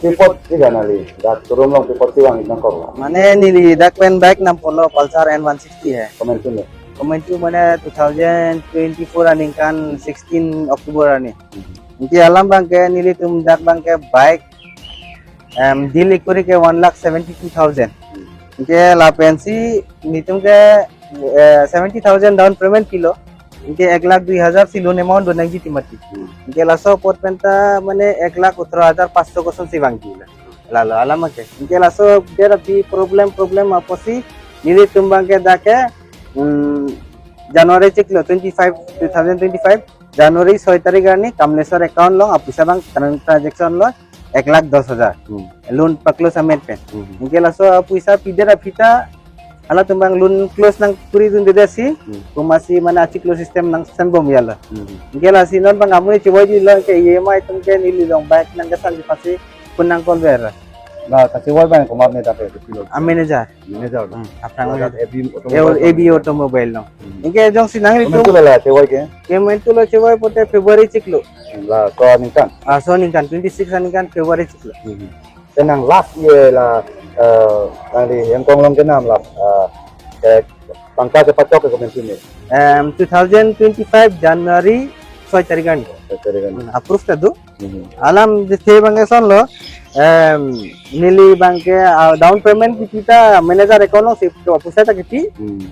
Pipot tiga nali, dak turun long pipot tiwang itang kau. Mane nili dak pen bike nam polo Pulsar N160 hai. Komen tu ni. Comment tu mane 2024 running kan 16 Oktober ani. Inki alam bang ke nili tum dak bang ke bike deal ikuri ke 1,72,000. Inke la pensi nitum ke 70,000 down payment kilo. इनके 1,02,000 सी loan amount दोनंगी तिमती इनके lasso pot पेंटा माने 1,18,500 को सी बांगी लालो आलाम के इनके lasso देर अभी problem आपसी नीली तुम के दाके जनवरी चिकलो 2025 जनवरी 6 तारीख गानी कमलेश्वर अकाउंट लो अपुसा बैंक ट्रांजैक्शन लो 1,10,000 लोन पकलो समेत पे इनके lasso अपुसा पिदर अफिता ala tumbang loan close nang puri dun dedasi kumasi mana ciclo system nang sanbom yala ngela sinon bang amu coba di lo ke EMI tum ke nili long baik nang gasal di pasi punang konver Nah, kasih wal bang komar ni tapi kilo. manager apang AB automobile no ingke jong sinang ri Itu lah cewek ke. payment tu lo coba pote February ciclo Lah, so ni kan. so ni kan 26 ani kan February ciclo Senang last year lah kali yang kong long kenam lah pangkat cepat cok ke komen tu ni. 2025 January 6 तारीख ani approve कर दो आलम जिथे बंगे सन लो नीली बंके down payment की kita manager account से तो पैसा तक की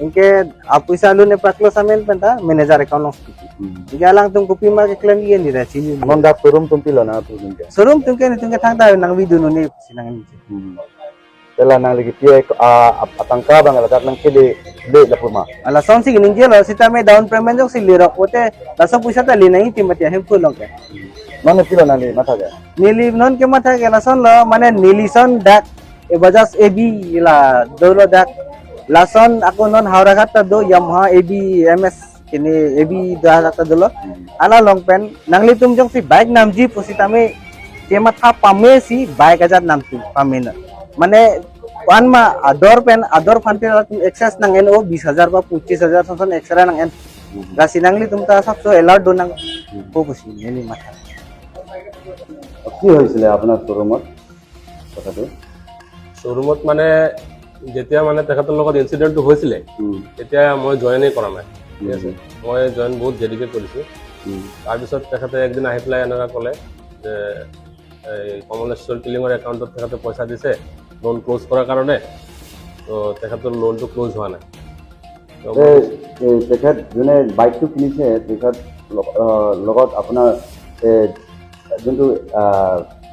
इनके आप पैसा लो ने पकलो समेन पेंटा मैनेजर अकाउंट की इनके आलम तुम कॉपी मार के क्लेम ये नहीं रहती Mon dak turun tum pilo na tu ni. Showroom तुमके थang ता नंग वीडियो नो ने सिनंग नीचे Tela nang lagi pie atangka bang lagat nang kili le la puma. ala sound si ning gelo sita me down payment jok si lira ote laso पैसा ता ले नहीं timati है फुल लोग Mana pilo nali mata ga. नीली non के माथा के Larsen लो माने नीलीसन डाक ए बजाज एबी ला दोलो डाक लासन ako non हावरा खाता दो यामाहा एबी एमएस किने एबी 2000 दोलो आला लॉन्ग पेन नंगली तुम जंग सी बाइक नाम जी पोसिता में के माथा पामे सी बाइक आजाद नाम तू पामे न माने वन मा अदर फंटे तुम एक्सेस नंग एनो 20,000 बा 25,000 सन एक्स्ट्रा नंग एन गासी नंगली तुम ता सब सो अलर्ट दो नंग को पोसी नेली माथा কি হৈছিলে আপোনাৰ শ্বৰুমত কথাটো শ্বৰুমত মানে যেতিয়া মানে তেখেতৰ লগত ইনসিডেন্টটো হৈছিল তেতিয়া মই জয়েনই কৰা নাই ঠিক আছে মই জয়েন বহুত দেৰিকে কৰিছো তাৰ পিছত তেখেতে একদিন আহি পেলাই এনেকা ক'লে যে এই কমলেশ্বৰ কিলিঙৰ একাউণ্টত তেখেতে পইচা দিছে লোন ক্লোজ কৰাৰ কাৰণে তো তেখেতৰ লোনটো ক্লোজ হোৱা নাই তেখেত যোনে বাইকটো কিনিছে তেখেত লগত আপোনাৰ যোনটো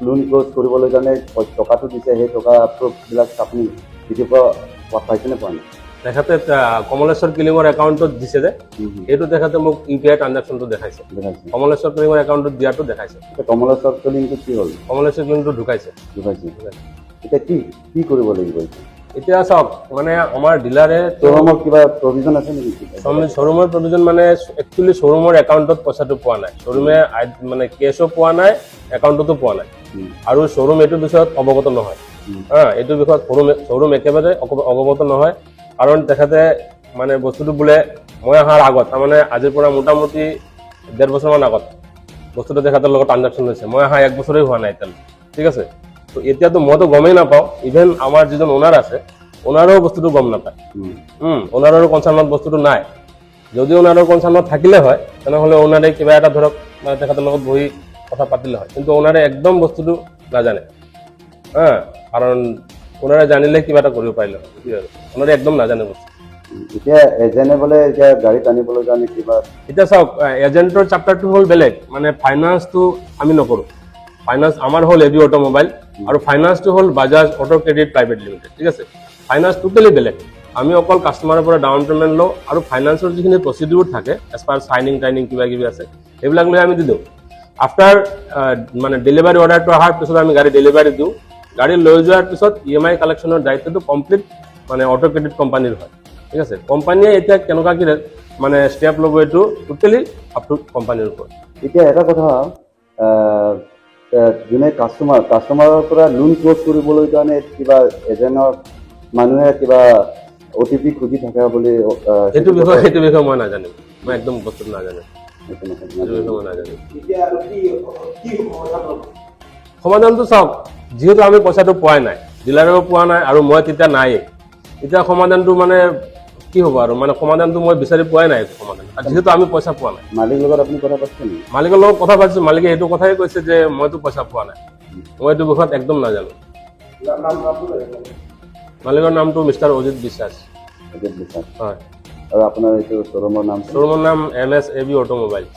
লোন ক্লোজ কৰিবলৈ কাৰণে টকাটো দিছে সেই টকা প্ৰুফবিলাক আপুনি ভিডিঅ' পাইছেনে পোৱা নাই তেখেতে কমলেশ্বৰ কিলিঙৰ একাউণ্টত দিছে যে এইটো তেখেতে মোক ইউপিআই ট্ৰানজেকশ্যনটো দেখাইছে কমলেশ্বৰ কিলিঙৰ একাউণ্টত দিয়াটো দেখাইছে কমলেশ্বৰ কিলিংটো কি হ'ল কমলেশ্বৰ কিলিংটো ঢুকাইছে এতিয়া কি কৰিব লাগিব এতিয়া চাওক মানে আমাৰ ডিলাৰে শ্বৰুমৰ কিবা প্ৰভিজন আছে নেকি শ্বৰুমৰ প্ৰভিজন মানে একচুৱেলি শ্বৰুমৰ একাউণ্টত পইচাটো পোৱা নাই শ্বৰুমে মানে কেছো পোৱা নাই একাউণ্টতো পোৱা নাই আৰু শ্বৰুম এইটো বিষয়ত অৱগত নহয় এইটো বিষয়ত শ্বৰুম একেবাৰে অৱগত নহয় কাৰণ তেখেতে মানে বস্তুটো বোলে মই অহাৰ আগত তাৰমানে আজিৰ পৰা মোটামুটি 1.5 বছৰমান আগত বস্তুটো তেখেতৰ লগত ট্ৰানজেকশ্যন হৈছে মই অহা 1 বছৰেই হোৱা নাই এতিয়ালৈ ঠিক আছে তো এতিয়াতো মইতো গমেই নাপাওঁ ইভেন আমাৰ যিজন ওনাৰ আছে ওনাৰৰ বস্তুটো গম নাপায় ওনাৰৰ কনচাৰ্ণত বস্তুটো নাই যদি ওনাৰৰ কনচাৰ্ণত থাকিলে হয় তেনেহ'লে ওনাৰে কিবা এটা ধৰক মানে তেখেতৰ লগত বহি কথা পাতিলে হয় কিন্তু ওনাৰে একদম বস্তুটো নাজানে কাৰণ ওনাৰে জানিলে কিবা এটা কৰিব পাৰিলে হয় ওনাৰে একদম নাজানে বস্তু এতিয়া এজেণ্টে বোলে এতিয়া গাড়ীত আনিবলৈ কাৰণে কিবা এতিয়া চাওক এজেণ্টৰ চাপ্টাৰটো হ'ল বেলেগ মানে ফাইনান্সটো আমি নকৰোঁ ফাইনান্স আমাৰ হ'ল এবি অটোমোবাইল আৰু ফাইনান্সটো হ'ল Bajaj auto credit private limited ঠিক আছে ফাইনান্স টোটেলি বেলেগ আমি অকল কাষ্টমাৰৰ পৰা ডাউন পেমেণ্ট লওঁ আৰু ফাইনান্সৰ যিখিনি প্ৰচিডিউৰ থাকে এজ পাৰ চাইনিং টাইনিং কিবা কিবি আছে সেইবিলাক লৈ আমি দি দিওঁ আফটাৰ মানে ডেলিভাৰী অৰ্ডাৰটো অহাৰ পিছত আমি গাড়ী ডেলিভাৰী দিওঁ গাড়ী লৈ যোৱাৰ পিছত ইএমআই কালেকশ্যনৰ দায়িত্বটো কমপ্লিট মানে অটো ক্ৰেডিট কোম্পানীৰ হয় ঠিক আছে কোম্পানীয়ে এতিয়া কেনেকুৱা কি মানে ষ্টেপ ল'ব এইটো টোটেলি আপ টু কোম্পানীৰ ওপৰত এতিয়া এটা কথা যোনে কাষ্টমাৰৰ পৰা লোন ক্লোজ কৰিবলৈ কাৰণে কিবা এজেণ্টৰ মানুহে কিবা অটিপি খুজি থাকে বুলি সেইটো বিষয়ে মই নাজানো মই একদম বস্তুটো নাজানো সমাধানটো চাওক যিহেতু আমি পইচাটো পোৱাই নাই, ডিলাৰেও পোৱা নাই আৰু মই তেতিয়া নায়েই, এতিয়া সমাধানটো মানে কি হ'ব আৰু মানে সমাধানটো মই বিচাৰি পোৱাই নাই সমাধান, আৰু যিহেতু আমি পইচা পোৱা নাই। মালিকৰ লগত আপুনি কথা পাতিছে নেকি? মালিকৰ লগত কথা পাতিছোঁ, মালিকে এইটো কথাই কৈছে যে মইতো পইচা পোৱা নাই, মই এইটো বিষয়ত একদম নাজানো। মালিকৰ নামটো মিষ্টাৰ অজিত বিশ্বাস। অজিত বিশ্বাস। হয়। আৰু আপোনাৰ এইটো শ্ব'ৰুমৰ নাম? শ্ব'ৰুমৰ নাম MS AB অটোমোবাইলছ।